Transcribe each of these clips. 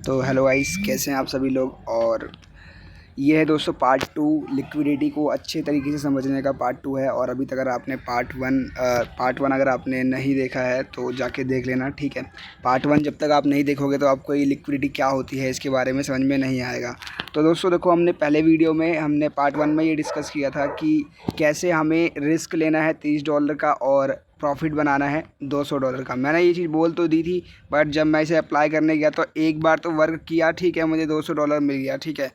तो hello guys, कैसे हैं आप सभी लोग। और ये है दोस्तों पार्ट 2, लिक्विडिटी को अच्छे तरीके से समझने का पार्ट 2 है। और अभी तक अगर आपने पार्ट वन अगर आपने नहीं देखा है तो जाके देख लेना, ठीक है। पार्ट 1 जब तक आप नहीं देखोगे तो आपको ये लिक्विडिटी क्या होती है इसके बारे में समझ में नहीं आएगा। तो दोस्तों देखो, हमने पहले वीडियो में हमने पार्ट 1 में ये डिस्कस किया था कि कैसे हमें रिस्क लेना है $30 का और प्रॉफिट बनाना है $200 का। मैंने ये चीज़ बोल तो दी थी, बट जब मैं इसे अप्लाई करने गया तो एक बार तो वर्क किया, ठीक है, मुझे $200 मिल गया, ठीक है।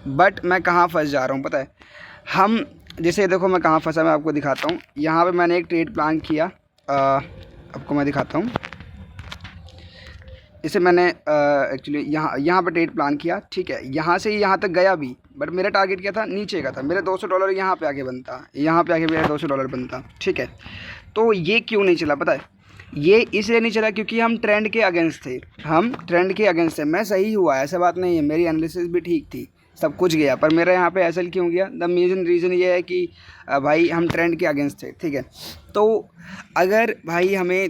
बट मैं कहाँ फंस जा रहा हूँ पता है। हम जैसे देखो मैं कहाँ फंसा, मैं आपको दिखाता हूँ। यहाँ पे मैंने एक ट्रेड प्लान किया, आपको मैं दिखाता हूँ। इसे मैंने एक्चुअली यहाँ पे ट्रेड प्लान किया, ठीक है। यहाँ से यहाँ तक गया भी, बट मेरा टारगेट क्या था, नीचे का था। मेरे $200 यहाँ पे आके बनता, यहाँ पे आके मेरा $200 बनता, ठीक है। तो ये क्यों नहीं चला पता है, ये इसलिए नहीं चला क्योंकि हम ट्रेंड के अगेंस्ट थे। थे। मैं सही हुआ, ऐसा बात नहीं है, मेरी एनालिसिस भी ठीक थी, सब कुछ गया, पर मेरा यहाँ पे एसएल क्यों गया। द मेन रीज़न ये है कि भाई हम ट्रेंड के अगेंस्ट थे, ठीक है। तो अगर भाई हमें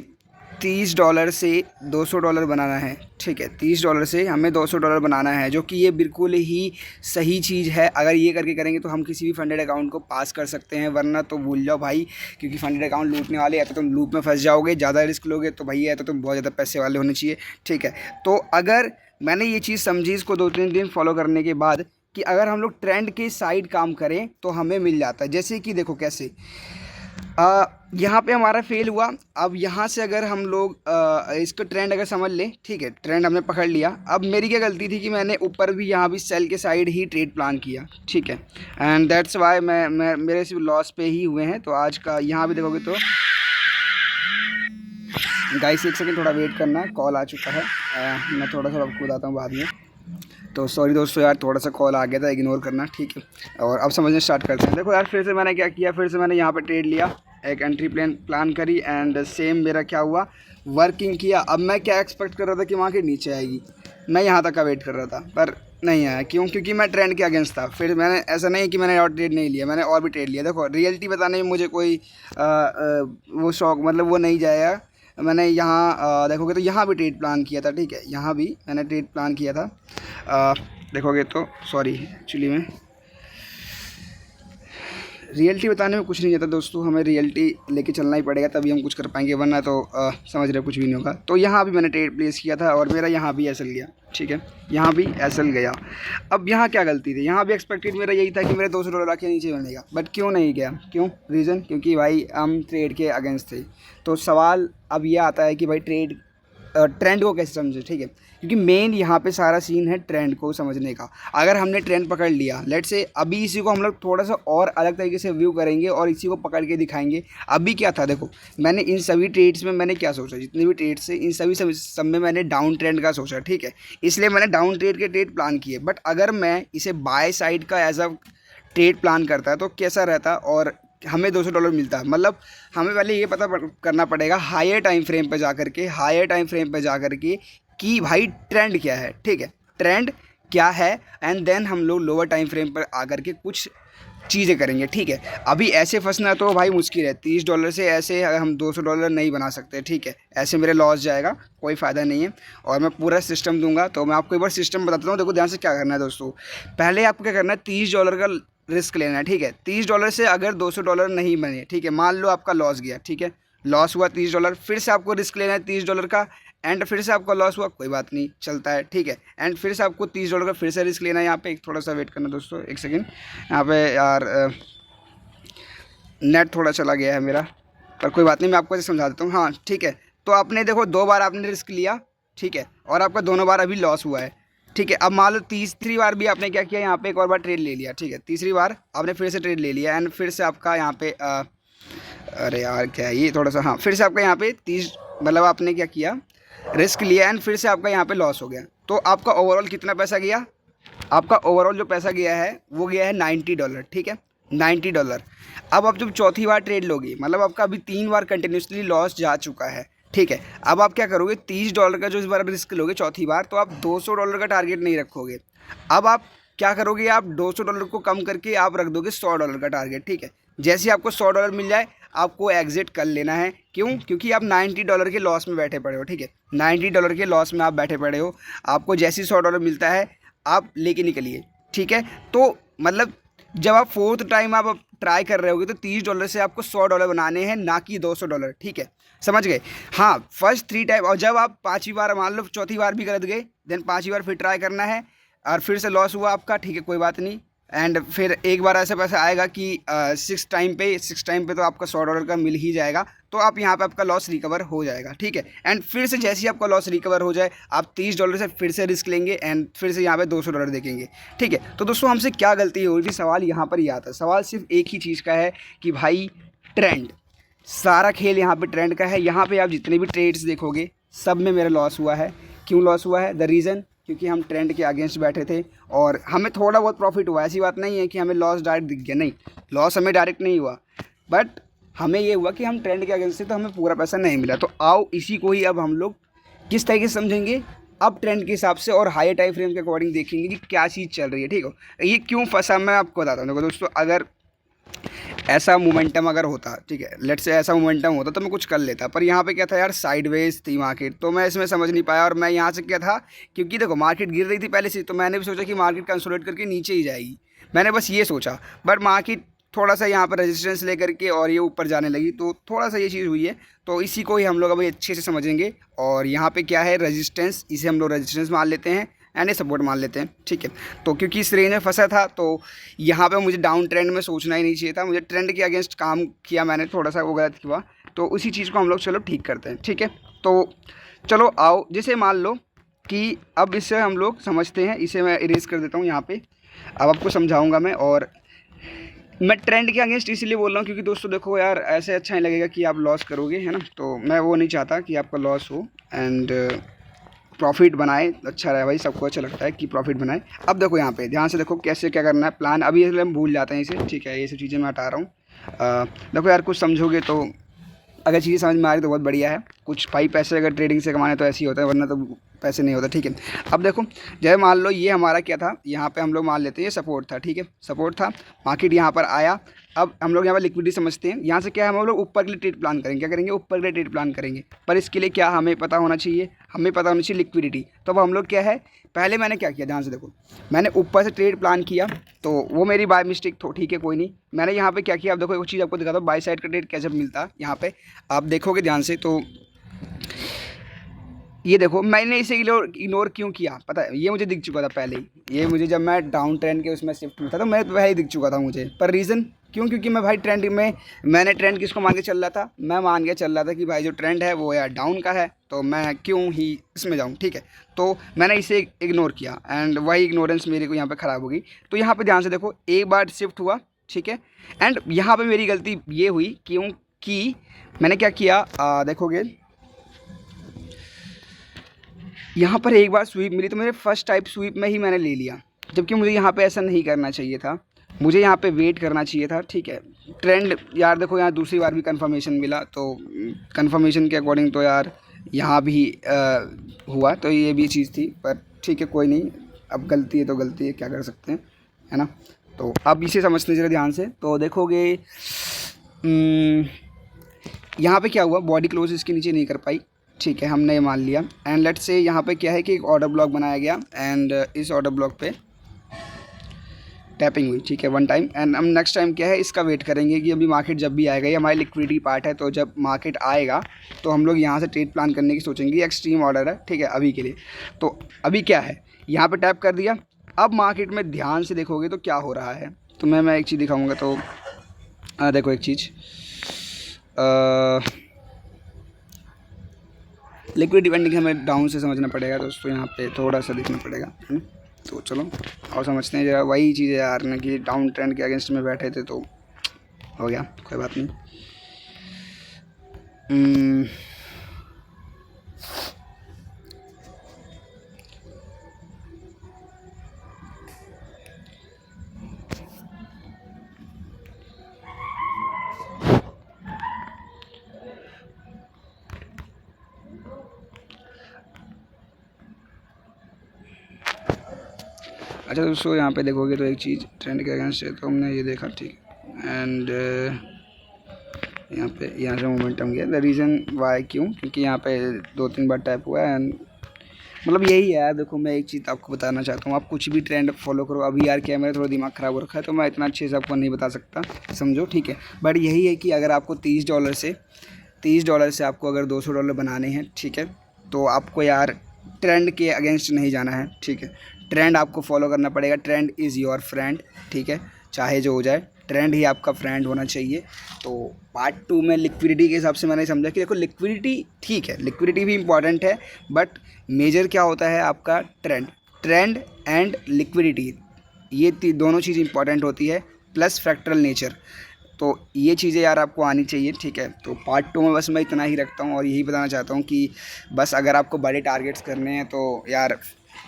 $30 से $200 बनाना है, ठीक है, $30 से हमें $200 बनाना है, जो कि ये बिल्कुल ही सही चीज़ है। अगर ये करके करेंगे तो हम किसी भी फंडेड अकाउंट को पास कर सकते हैं, वरना तो भूल जाओ भाई, क्योंकि फंडेड अकाउंट लूटने वाले, या तो तुम लूप में फंस जाओगे, ज़्यादा रिस्क लोगे तो भाई, या तो तुम बहुत ज़्यादा पैसे वाले होने चाहिए, ठीक है। तो अगर मैंने ये चीज़ समझी इसको 2-3 दिन फॉलो करने के बाद, कि अगर हम लोग ट्रेंड के साइड काम करें तो हमें मिल जाता है। जैसे कि देखो कैसे, यहाँ पे हमारा फेल हुआ। अब यहाँ से अगर हम लोग इसको ट्रेंड अगर समझ लें, ठीक है, ट्रेंड हमने पकड़ लिया। अब मेरी क्या गलती थी कि मैंने ऊपर भी यहाँ भी सेल के साइड ही ट्रेड प्लान किया, ठीक है। एंड दैट्स वाई मैं मेरे सिर्फ लॉस पे ही हुए हैं। तो आज का यहाँ भी देखोगे तो गाइस, एक सेकंड थोड़ा वेट करना, कॉल आ चुका है। मैं थोड़ा सा आपको बताता हूँ बाद में। तो सॉरी दोस्तों यार, थोड़ा सा कॉल आ गया था, इग्नोर करना, ठीक है। और अब समझना स्टार्ट करते हैं। देखो यार, फिर से मैंने क्या किया, फिर से मैंने यहाँ पे ट्रेड लिया, एक एंट्री प्लान करी, एंड सेम मेरा क्या हुआ, वर्किंग किया। अब मैं क्या एक्सपेक्ट कर रहा था कि मार्केट नीचे आएगी, मैं यहाँ तक का वेट कर रहा था, पर नहीं आया। क्यों? क्योंकि मैं ट्रेंड के अगेंस्ट था। फिर मैंने, ऐसा नहीं कि मैंने और ट्रेड नहीं लिया, मैंने और भी ट्रेड लिया। देखो रियलिटी बताने में मुझे कोई वो शौक, मतलब वो नहीं जाएगा। मैंने यहाँ देखोगे तो यहाँ भी ट्रेड प्लान किया था, ठीक है, यहाँ भी मैंने ट्रेड प्लान किया था। देखोगे तो सॉरी, एक्चुअली मैं रियलिटी बताने में कुछ नहीं जाता दोस्तों, हमें रियलिटी लेके चलना ही पड़ेगा, तभी हम कुछ कर पाएंगे, वरना तो समझ रहे कुछ भी नहीं होगा। तो यहाँ भी मैंने ट्रेड प्लेस किया था और मेरा यहाँ भी एसएल गया, ठीक है, यहाँ भी एसएल गया। अब यहाँ क्या गलती थी, यहाँ भी एक्सपेक्टेड मेरा यही था कि मेरे $200 के नीचे बनेगा, बट क्यों नहीं गया, क्यों? रीज़न, क्योंकि भाई हम ट्रेड के अगेंस्ट थे। तो सवाल अब ये आता है कि भाई ट्रेंड को कैसे समझे, ठीक है, क्योंकि मेन यहाँ पे सारा सीन है ट्रेंड को समझने का। अगर हमने ट्रेंड पकड़ लिया, लेट्स से अभी इसी को हम लोग थोड़ा सा और अलग तरीके से व्यू करेंगे और इसी को पकड़ के दिखाएंगे। अभी क्या था, देखो मैंने इन सभी ट्रेड्स में मैंने क्या सोचा, जितने भी ट्रेड्स थे इन सभी सब में मैंने डाउन ट्रेंड का सोचा, ठीक है, इसलिए मैंने डाउन ट्रेड के ट्रेड प्लान किए। बट अगर मैं इसे बाय साइड का एज अ ट्रेड प्लान करता तो कैसा रहता, और हमें $200 मिलता है। मतलब हमें पहले ये पता करना पड़ेगा हायर टाइम फ्रेम पे जा कर के कि भाई ट्रेंड क्या है, ठीक है, ट्रेंड क्या है, एंड देन हम लोग लोअर टाइम फ्रेम पर आकर के कुछ चीज़ें करेंगे, ठीक है। अभी ऐसे फंसना तो भाई मुश्किल है, $30 से ऐसे हम $200 नहीं बना सकते, ठीक है, ऐसे मेरे लॉस जाएगा, कोई फ़ायदा नहीं है। और मैं पूरा सिस्टम दूंगा, तो मैं आपको एक बार सिस्टम बताता हूँ। देखो ध्यान से क्या करना है दोस्तों, पहले आपको क्या करना है, $30 का रिस्क लेना है, ठीक है। $30 से अगर $200 नहीं बने, ठीक है, मान लो आपका लॉस गया, ठीक है, लॉस हुआ $30, फिर से आपको रिस्क लेना है $30 का, एंड फिर से आपका लॉस हुआ, कोई बात नहीं, चलता है, ठीक है, एंड फिर से आपको $30 का फिर से रिस्क लेना है। यहाँ पे एक थोड़ा सा वेट करना दोस्तों, एक सेकेंड, यहाँ पे यार नेट थोड़ा चला गया है मेरा, पर कोई बात नहीं, मैं आपको समझा देता हूँ। हाँ ठीक है, तो आपने देखो 2 बार आपने रिस्क लिया, ठीक है, और आपका दोनों बार अभी लॉस हुआ है, ठीक है। अब मान लो तीसरी बार भी आपने क्या किया, यहाँ पे एक और बार ट्रेड ले लिया, ठीक है, तीसरी बार आपने फिर से ट्रेड ले लिया, एंड फिर से आपका यहाँ पे अरे यार क्या है ये, थोड़ा सा, हाँ, फिर से आपका यहाँ पे 30, मतलब आपने क्या किया, रिस्क लिया, एंड फिर से आपका यहाँ पे लॉस हो गया। तो आपका ओवरऑल कितना पैसा गया, आपका ओवरऑल जो पैसा गया है वो गया है $90, ठीक है, $90। अब आप जब चौथी बार ट्रेड लोगे, मतलब आपका अभी 3 बार कंटिन्यूसली लॉस जा चुका है, ठीक है। अब आप क्या करोगे, $30 का जो इस बार रिस्क लोगे चौथी बार, तो आप $200 का टारगेट नहीं रखोगे। अब आप क्या करोगे, आप $200 को कम करके आप रख दोगे $100 का टारगेट, ठीक है। जैसे ही आपको $100 मिल जाए, आपको एग्जिट कर लेना है। क्यों? क्योंकि आप $90 के लॉस में बैठे पड़े हो, ठीक है, $90 के लॉस में आप बैठे पड़े हो। आपको जैसे ही $100 मिलता है आप लेके निकलिए, ठीक है। तो मतलब जब आप 4th टाइम आप ट्राई कर रहे होगे तो $30 से आपको $100 बनाने हैं, ना कि $200, ठीक है, समझ गए। हाँ, फर्स्ट 3 टाइम, और जब आप 5वीं बार, मान लो 4थी बार भी गलत गए, देन 5वीं बार फिर ट्राई करना है और फिर से लॉस हुआ आपका, ठीक है, कोई बात नहीं। एंड फिर एक बार ऐसा पैसा आएगा कि 6 टाइम पे तो आपका $100 का मिल ही जाएगा, तो आप यहाँ पे आपका लॉस रिकवर हो जाएगा, ठीक है। एंड फिर से जैसे ही आपका लॉस रिकवर हो जाए आप $30 से फिर से रिस्क लेंगे एंड फिर से यहाँ पे $200 देखेंगे, ठीक है। तो दोस्तों हमसे क्या गलती हो रही थी, सवाल यहाँ पर ही आता है। सवाल सिर्फ एक ही चीज़ का है कि भाई ट्रेंड, सारा खेल यहाँ पे ट्रेंड का है। यहाँ पे आप जितने भी ट्रेड्स देखोगे सब में मेरा लॉस हुआ है। क्यों लॉस हुआ है? द रीज़न, क्योंकि हम ट्रेंड के अगेंस्ट बैठे थे और हमें थोड़ा बहुत प्रॉफिट हुआ। ऐसी बात नहीं है कि हमें लॉस डायरेक्ट दिख गया, नहीं, लॉस हमें डायरेक्ट नहीं हुआ, बट हमें ये हुआ कि हम ट्रेंड के अगेंस्ट थे तो हमें पूरा पैसा नहीं मिला। तो आओ इसी को ही अब हम लोग किस तरीके से समझेंगे, अब ट्रेंड के हिसाब से और हायर टाइम फ्रेम के अकॉर्डिंग देखेंगे कि क्या चीज़ चल रही है, ठीक है। ये क्यों फंसा मैं आपको बताता हूँ। देखो दोस्तों, अगर ऐसा मोमेंटम अगर होता, ठीक है, लेट से ऐसा मोमेंटम होता तो मैं कुछ कर लेता, पर यहाँ पे क्या था यार, साइडवेज थी मार्केट, तो मैं इसमें समझ नहीं पाया। और मैं यहाँ से क्या था, क्योंकि देखो मार्केट गिर रही थी पहले से, तो मैंने भी सोचा कि मार्केट कंसोलिडेट करके नीचे ही जाएगी, मैंने बस ये सोचा। बट मार्केट थोड़ा सा यहाँ पर रेजिस्टेंस लेकर के और ये ऊपर जाने लगी, तो थोड़ा सा ये चीज़ हुई है। तो इसी को ही हम लोग अभी अच्छे से समझेंगे। और यहाँ पे क्या है, रेजिस्टेंस, इसे हम लोग रेजिस्टेंस मान लेते हैं एंड ये सपोर्ट मान लेते हैं, ठीक है। तो क्योंकि इस रेंज में फंसा था तो यहाँ पे मुझे डाउन ट्रेंड में सोचना ही नहीं चाहिए था, मुझे ट्रेंड के अगेंस्ट काम किया मैंने, थोड़ा सा वो गलत हुआ। तो उसी चीज़ को हम लोग चलो ठीक करते हैं, ठीक है। तो चलो आओ, जैसे मान लो कि अब इससे हम लोग समझते हैं, इसे मैं इरेज कर देता हूँ यहाँ पे। अब आपको समझाऊँगा मैं, और मैं ट्रेंड के अगेंस्ट इसलिए बोल रहा हूँ क्योंकि दोस्तों देखो यार, ऐसे अच्छा नहीं लगेगा कि आप लॉस करोगे, है ना। तो मैं वो नहीं चाहता कि आपका लॉस हो एंड प्रॉफिट बनाए। अच्छा रहे भाई, सबको अच्छा लगता है कि प्रॉफिट बनाए। अब देखो यहाँ पे ध्यान से देखो कैसे क्या करना है प्लान, अभी इसलिए हम भूल जाते हैं इसे, ठीक है, ये सब चीज़ें मैं हटा रहा हूँ। देखो यार, कुछ समझोगे तो अगर चीज़ें समझ में आ रही तो बहुत बढ़िया है। कुछ भाई पैसे अगर ट्रेडिंग से कमाने तो ऐसे ही होता है, वरना तो पैसे नहीं होता, ठीक है। अब देखो, जैसे मान लो ये हमारा क्या था, यहाँ पे हम लोग मान लेते हैं ये सपोर्ट था, ठीक है, सपोर्ट था, मार्केट यहाँ पर आया। अब हम लोग यहाँ पर लिक्विडिटी समझते हैं, यहाँ से क्या है, हम लोग ऊपर के लिए ट्रेड प्लान करेंगे। क्या करेंगे? ऊपर के लिए ट्रेड प्लान करेंगे। पर इसके लिए क्या हमें पता होना चाहिए, हमें पता होनी चाहिए लिक्विडिटी। तो अब हम लोग क्या है, पहले मैंने क्या किया, ध्यान से देखो, मैंने ऊपर से ट्रेड प्लान किया, तो वो मेरी बाय मिस्टेक तो ठीक है, कोई नहीं। मैंने यहाँ पे क्या किया, अब देखो एक चीज़ आपको दिखाता हूँ, बाय साइड का ट्रेड कैसे मिलता है। यहाँ पे आप देखोगे ध्यान से, तो ये देखो मैंने इसे इग्नोर क्यों किया पता है, ये मुझे दिख चुका था पहले ही, ये मुझे जब मैं डाउन ट्रेंड के उसमें शिफ्ट हुआ था तो मैं पहले ही दिख चुका था मुझे। पर रीज़न क्यों? क्योंकि मैं भाई ट्रेंड में, मैंने ट्रेंड किसको मान के चल रहा था, मैं मान के चल रहा था कि भाई जो ट्रेंड है वो यार डाउन का है, तो मैं क्यों ही इसमें जाऊँ, ठीक है। तो मैंने इसे इग्नोर किया एंड वही इग्नोरेंस मेरे को यहाँ पे ख़राब हो गई। तो यहाँ पे ध्यान से देखो, एक बार शिफ्ट हुआ, ठीक है, एंड यहाँ पे मेरी गलती ये हुई क्योंकि मैंने क्या किया, देखोगे यहाँ पर एक बार स्वीप मिली तो मेरे फर्स्ट टाइप स्वीप में ही मैंने ले लिया, जबकि मुझे यहाँ पे ऐसा नहीं करना चाहिए था, मुझे यहाँ पे वेट करना चाहिए था, ठीक है। ट्रेंड यार देखो, यहाँ दूसरी बार भी कंफर्मेशन मिला, तो कंफर्मेशन के अकॉर्डिंग तो यार यहाँ भी हुआ, तो ये भी चीज़ थी, पर ठीक है, कोई नहीं, अब गलती है तो गलती है, क्या कर सकते हैं, है ना। तो अब इसे समझते जरा ध्यान से, तो देखोगे यहाँ पे क्या हुआ, बॉडी क्लोज इसके नीचे नहीं कर पाई, ठीक है, हमने ये मान लिया। एंड लेट्स से यहाँ पे क्या है कि एक ऑर्डर ब्लॉक बनाया गया एंड इस ऑर्डर ब्लॉक पे टैपिंग हुई, ठीक है, 1 टाइम। एंड हम नेक्स्ट टाइम क्या है, इसका वेट करेंगे कि अभी मार्केट जब भी आएगा, ये हमारी लिक्विडिटी पार्ट है, तो जब मार्केट आएगा तो हम लोग यहाँ से ट्रेड प्लान करने की सोचेंगे। एक्सट्रीम ऑर्डर है, ठीक है, अभी के लिए। तो अभी क्या है, यहाँ पर टैप कर दिया। अब मार्केट में ध्यान से देखोगे तो क्या हो रहा है, तो मैं एक चीज़ दिखाऊँगा। तो देखो एक चीज़, लिक्विड डिपेंडिंग हमें डाउन से समझना पड़ेगा दोस्तों, यहाँ पे थोड़ा सा देखना पड़ेगा, है ना। तो चलो और समझते हैं जरा, वही चीज़ है यार ना कि डाउन ट्रेंड के अगेंस्ट में बैठे थे तो हो गया, कोई बात नहीं। अच्छा दोस्तों, यहाँ पे देखोगे तो एक चीज़ ट्रेंड के अगेंस्ट है, तो हमने ये देखा, ठीक, एंड यहाँ से मोमेंटम गया। द रीज़न वाई क्यों, क्योंकि यहाँ पे 2-3 बार टैप हुआ है। मतलब यही है यार। देखो मैं एक चीज़ आपको बताना चाहता हूँ, आप कुछ भी ट्रेंड फॉलो करो। अभी यार क्या, मेरा थोड़ा दिमाग ख़राब हो रखा है तो मैं इतना अच्छे से आपको नहीं बता सकता, समझो, ठीक है। बट यही है कि अगर आपको $30 से आपको अगर $200 बनाने हैं, ठीक है, तो आपको यार ट्रेंड के अगेंस्ट नहीं जाना है, ठीक है। ट्रेंड आपको फॉलो करना पड़ेगा। ट्रेंड इज़ योर फ्रेंड, ठीक है, चाहे जो हो जाए, ट्रेंड ही आपका फ्रेंड होना चाहिए। तो पार्ट 2 में लिक्विडिटी के हिसाब से मैंने समझा कि देखो लिक्विडिटी ठीक है, लिक्विडिटी भी इम्पॉर्टेंट है, बट मेजर क्या होता है आपका ट्रेंड एंड लिक्विडिटी, ये दोनों चीज़ इंपॉर्टेंट होती है, प्लस फ्रैक्टरल नेचर। तो ये चीज़ें यार आपको आनी चाहिए, ठीक है। तो पार्ट 2 में बस मैं इतना ही रखता हूँ और यही बताना चाहता हूँ कि बस अगर आपको बड़े टारगेट्स करने हैं तो यार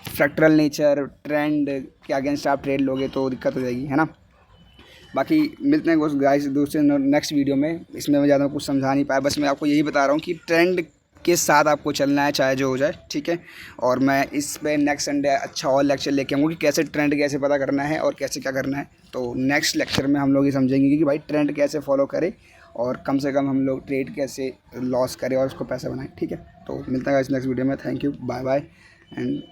फ्रैक्टरल नेचर, ट्रेंड के अगेंस्ट आप ट्रेड लोगे तो दिक्कत हो जाएगी, है ना। बाकी मिलते हैं गाइस दूसरे नेक्स्ट वीडियो में। इसमें मैं ज़्यादा कुछ समझा नहीं पाया, बस मैं आपको यही बता रहा हूँ कि ट्रेंड के साथ आपको चलना है, चाहे जो हो जाए, ठीक है। और मैं इस पे नेक्स्ट संडे अच्छा और लेक्चर लेके आऊँगा कि कैसे ट्रेंड कैसे पता करना है और कैसे क्या करना है। तो नेक्स्ट लेक्चर में हम लोग ये समझेंगे कि भाई ट्रेंड कैसे फॉलो करें और कम से कम हम लोग ट्रेड कैसे लॉस करें और उसको पैसा बनाएं, ठीक है। तो मिलता है इस नेक्स्ट वीडियो में। Thank you, bye bye and